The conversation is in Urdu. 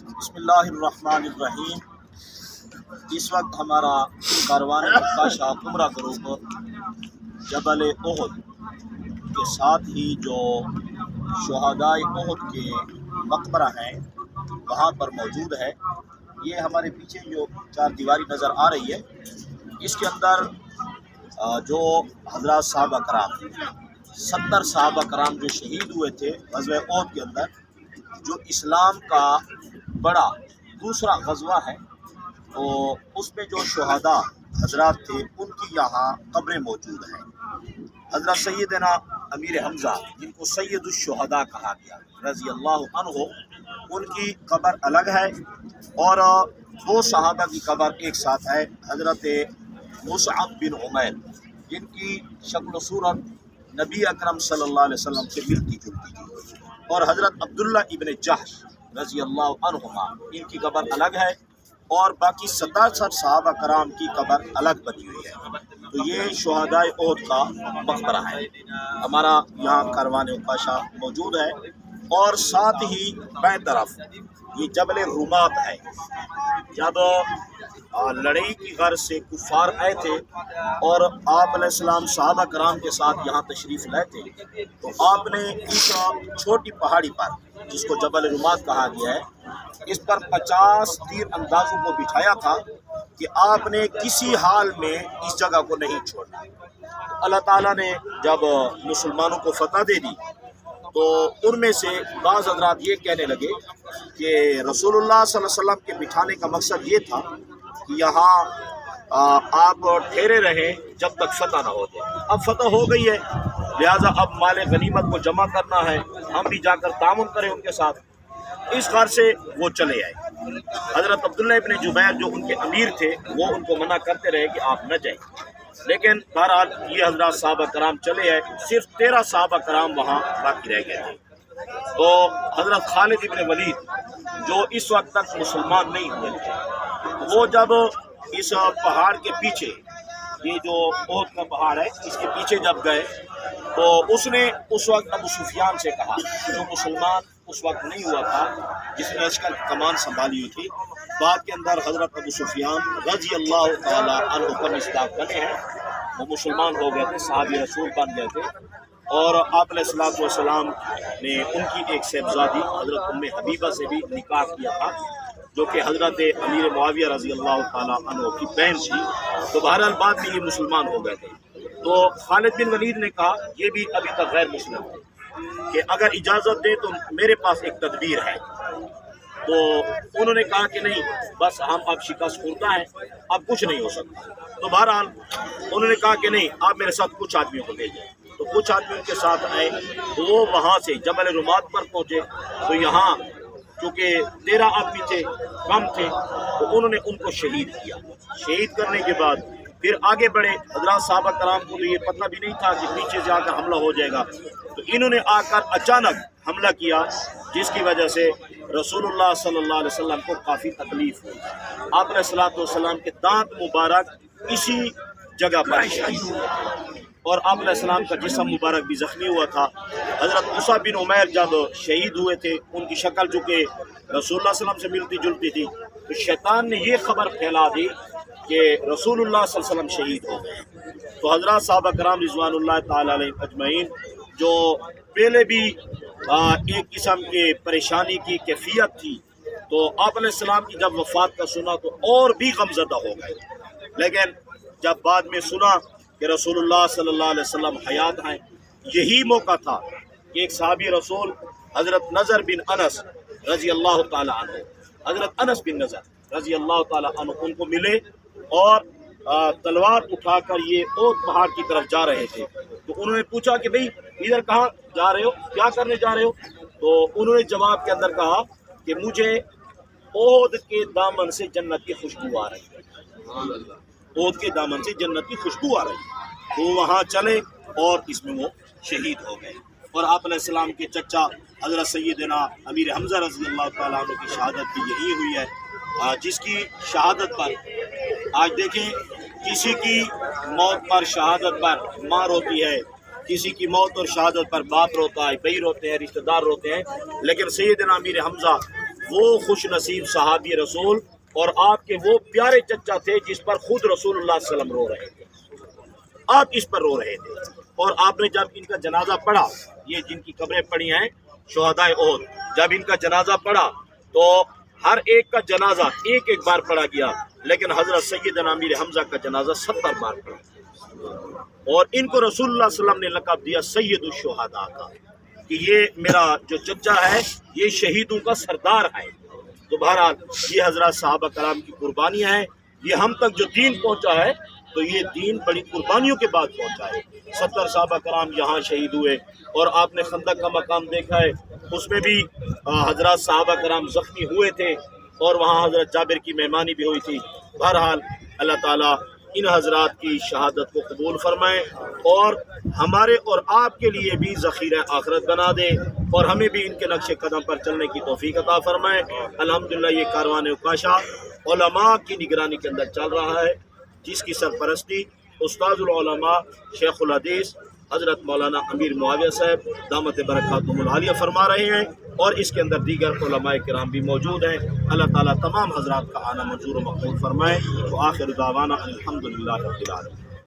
بسم اللہ الرحمن الرحیم۔ اس وقت ہمارا کاروان مکہ شاہ عمرہ گروپ جبل احد کے ساتھ ہی جو شہدائے احد کے مقبرہ ہیں وہاں پر موجود ہے۔ یہ ہمارے پیچھے جو چار دیواری نظر آ رہی ہے، اس کے اندر جو حضرات صحابہ کرام 70 صحابہ کرام جو شہید ہوئے تھے غزوہ احد کے اندر، جو اسلام کا بڑا دوسرا غزوہ ہے، تو اس میں جو شہداء حضرات تھے ان کی یہاں قبریں موجود ہیں۔ حضرت سیدنا امیر حمزہ جن کو سید الشہداء کہا گیا رضی اللہ عنہ، ان کی قبر الگ ہے، اور دو صحابہ کی قبر ایک ساتھ ہے۔ حضرت مصعب بن عمیر جن کی شکل و صورت نبی اکرم صلی اللہ علیہ وسلم سے ملتی جلتی تھی، اور حضرت عبداللہ ابن جحش رضی اللہ عنہما، ان کی قبر الگ ہے، اور باقی 67 صحابہ کرام کی قبر الگ بنی ہوئی ہے۔ تو یہ شہدائے احد کا مقبرہ ہے۔ ہمارا یہاں کاروان مکہ موجود ہے، اور ساتھ ہی بائیں طرف یہ جبل رومات ہے۔ جب لڑائی کی غرض سے کفار آئے تھے اور آپ علیہ السلام صحابہ کرام کے ساتھ یہاں تشریف لائے تھے، تو آپ نے اس چھوٹی پہاڑی پر جس کو جبل رومات کہا گیا ہے، اس پر 50 تیر اندازوں کو بٹھایا تھا کہ آپ نے کسی حال میں اس جگہ کو نہیں چھوڑنا۔ اللہ تعالیٰ نے جب مسلمانوں کو فتح دے دی تو ان میں سے بعض حضرات یہ کہنے لگے کہ رسول اللہ صلی اللہ علیہ وسلم کے بٹھانے کا مقصد یہ تھا کہ یہاں آپ ٹھہرے رہیں جب تک فتح نہ ہو جائے۔ اب فتح ہو گئی ہے، لہٰذا اب مال غنیمت کو جمع کرنا ہے، ہم بھی جا کر تعاون کریں ان کے ساتھ۔ اس غرض سے وہ چلے آئے۔ حضرت عبداللہ ابن جبیر جو ان کے امیر تھے، وہ ان کو منع کرتے رہے کہ آپ نہ جائیں، لیکن بہرحال یہ حضرات صحابہ کرام چلے آئے۔ صرف 13 صحابہ کرام وہاں باقی رہ گئے تھے۔ تو حضرت خالد ابن ولید جو اس وقت تک مسلمان نہیں ہوئے تھے، وہ جب اس پہاڑ کے پیچھے، یہ جو احد کا پہاڑ ہے اس کے پیچھے جب گئے، تو اس نے اس وقت ابو سفیان سے کہا، جو مسلمان اس وقت نہیں ہوا تھا، جس نے لشکر کی کمان سنبھالی ہوئی تھی۔ بعد کے اندر حضرت ابو سفیان رضی اللہ تعالیٰ عنہ پر مصداق بنے ہیں، وہ مسلمان ہو گئے تھے، صحابی رسول بن گئے تھے، اور آپ علیہ السلام نے ان کی ایک صاحبزادی حضرت ام حبیبہ سے بھی نکاح کیا تھا، جو کہ حضرت امیر معاویہ رضی اللہ تعالیٰ عنہ کی بہن تھی۔ تو بہرحال بعد میں یہ مسلمان ہو گئے تھے۔ تو خالد بن ولید نے کہا، یہ بھی ابھی تک غیر مسلم ہے، کہ اگر اجازت دے تو میرے پاس ایک تدبیر ہے۔ تو انہوں نے کہا کہ نہیں، بس ہم اب شکست خوردہ ہیں، اب کچھ نہیں ہو سکتا۔ تو بہرحال انہوں نے کہا کہ نہیں، آپ میرے ساتھ کچھ آدمیوں کو بھیجیں۔ تو کچھ آدمی ان کے ساتھ آئے، تو وہ وہاں سے جبل رومات پر پہنچے۔ تو یہاں چونکہ 13 آدمی تھے، کم تھے، تو انہوں نے ان کو شہید کیا۔ شہید کرنے کے بعد پھر آگے بڑھے۔ حضرات صحابہ کرام کو تو یہ پتہ بھی نہیں تھا کہ پیچھے سے آ کر حملہ ہو جائے گا، تو انہوں نے آ کر اچانک حملہ کیا، جس کی وجہ سے رسول اللہ صلی اللہ علیہ وسلم کو کافی تکلیف ہوئی۔ آپ علیہ السلام کے دانت مبارک اسی جگہ پر شہید ہوئے، اور آپ علیہ السلام کا جسم مبارک بھی زخمی ہوا تھا۔ حضرت مصعب بن عمیر جب شہید ہوئے تھے، ان کی شکل جو کہ رسول اللہ صلی اللہ علیہ وسلم سے ملتی جلتی تھی، تو شیطان نے یہ خبر پھیلا دی کہ رسول اللہ صلی اللہ علیہ وسلم شہید ہو گئے۔ تو حضرات صحابہ کرام رضوان اللہ تعالیٰ علیہ اجمعین، جو پہلے بھی ایک قسم کے پریشانی کی کیفیت تھی، تو آپ علیہ السلام کی جب وفات کا سنا تو اور بھی غمزدہ ہو گئے، لیکن جب بعد میں سنا کہ رسول اللہ صلی اللہ علیہ وسلم حیات ہیں، یہی موقع تھا کہ ایک صحابی رسول حضرت نضر بن انس رضی اللہ تعالیٰ عنہ، حضرت انس بن نضر رضی اللہ تعالیٰ عنہ ان کو ملے، اور تلوار اٹھا کر یہ احد پہاڑ کی طرف جا رہے تھے۔ تو انہوں نے پوچھا کہ بھئی ادھر کہاں جا رہے ہو، کیا کرنے جا رہے ہو؟ تو انہوں نے جواب کے اندر کہا کہ مجھے احد کے دامن سے جنت کی خوشبو آ رہی ہے، احد کے دامن سے جنت کی خوشبو آ رہی ہے۔ تو وہاں چلے اور اس میں وہ شہید ہو گئے۔ اور آپ علیہ السلام کے چچا حضرت سیدنا امیر حمزہ رضی اللہ تعالیٰ عنہ کی شہادت بھی یہی ہوئی ہے، جس کی شہادت پر آج دیکھیں، کسی کی موت پر شہادت پر ماں روتی ہے، کسی کی موت اور شہادت پر باپ روتا ہے، بھائی روتے ہیں، رشتہ دار روتے ہیں، لیکن سیدنا امیر حمزہ وہ خوش نصیب صحابی رسول اور آپ کے وہ پیارے چچا تھے جس پر خود رسول اللہ صلی اللہ علیہ وسلم رو رہے تھے، آپ اس پر رو رہے تھے۔ اور آپ نے جب ان کا جنازہ پڑھا، یہ جن کی قبریں پڑی ہیں شہدائے احد، جب ان کا جنازہ پڑھا تو ہر ایک کا جنازہ ایک ایک بار پڑھا گیا، لیکن حضرت سیدنا امیر حمزہ کا جنازہ 70 بار پڑھا گیا۔ اور ان کو رسول اللہ صلی اللہ علیہ وسلم نے لقب دیا سید الشہداء کا، کہ یہ میرا جو چچا ہے یہ شہیدوں کا سردار ہے۔ تو بہرحال یہ حضرات صحابہ کرام کی قربانیاں ہیں، یہ ہم تک جو دین پہنچا ہے تو یہ دین بڑی قربانیوں کے بعد پہنچا ہے۔ 70 صحابہ کرام یہاں شہید ہوئے، اور آپ نے خندق کا مقام دیکھا ہے، اس میں بھی حضرات صحابہ کرام زخمی ہوئے تھے، اور وہاں حضرت جابر کی مہمانی بھی ہوئی تھی۔ بہرحال اللہ تعالیٰ ان حضرات کی شہادت کو قبول فرمائے، اور ہمارے اور آپ کے لیے بھی ذخیرہ آخرت بنا دے، اور ہمیں بھی ان کے نقش قدم پر چلنے کی توفیق عطا فرمائے۔ الحمدللہ یہ کاروان عکاشہ علماء کی نگرانی کے اندر چل رہا ہے، جس کی سرپرستی استاد العلماء شیخ الحدیث حضرت مولانا امیر معاویہ صاحب دامت برکاتہم العالیہ فرما رہے ہیں، اور اس کے اندر دیگر علماء کرام بھی موجود ہیں۔ اللہ تعالیٰ تمام حضرات کا آنا منظور و مقبول فرمائے۔ وآخر دعوانا الحمدللہ رب العالمین۔